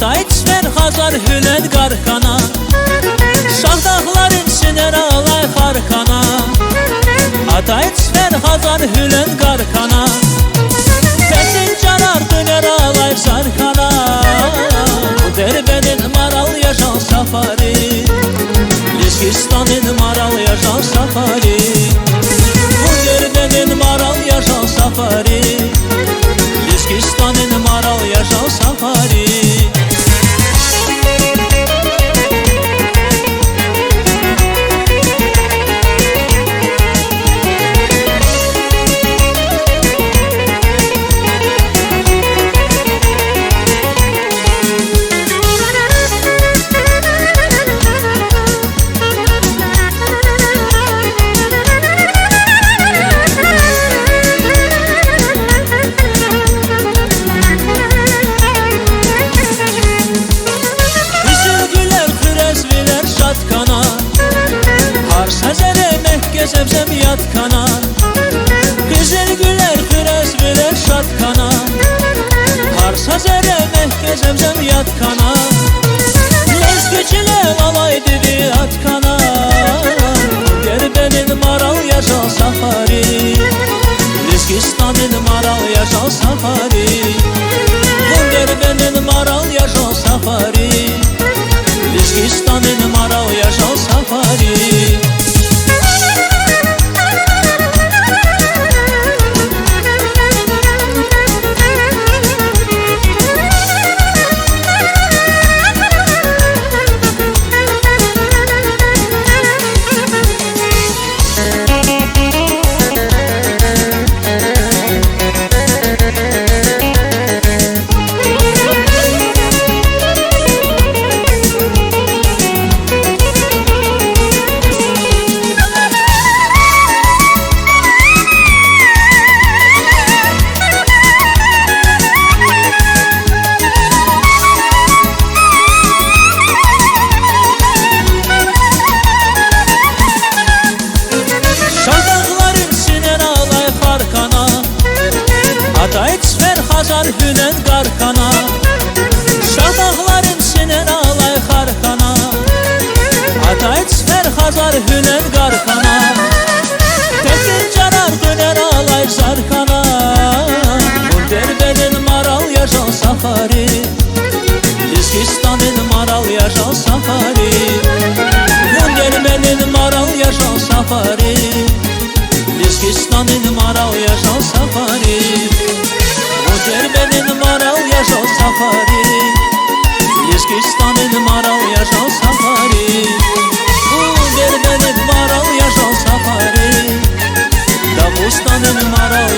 Atay çver Hazar hülen qarqana, Şahdaqların siner alay xarqana. Atay çver Hazar hülen qarqana, Səsin carar döner alay sarkana. Bu derbenin maral yaşal safari, Liskistan'ın maral yaşal safari. Bu derbenin maral yaşal safari, Liskistan'ın maral yaşal safari. Səbzəm yatkana, güzel gülər xürəz bilər şatkana. Harsa zərəmək gəzəmzəm yatkana, Lezgüçülə alaydı bir atkana. Gerbenin maral yaşal safari, Liskistan'ın maral yaşal safari. Gerbenin maral yaşal safari, Liskistan'ın maral yaşal safari. Atay çver Hazar hünen qarqana, Şahdaqların siner alay xarqana. Atay çver Hazar hünen qarqana, Təkin carar döner alay sarkana. Bu derbenin maral yaşal safari, Liskistan'ın maral yaşal safari. Bu derbenin maral yaşal safari, Liskistan'ın maral yaşal safari. Derbenin maral yaşal safari, Liskistan'ın maral yaşal safari. Bu derbenin maral yaşal safari, Dağıstan'ın maral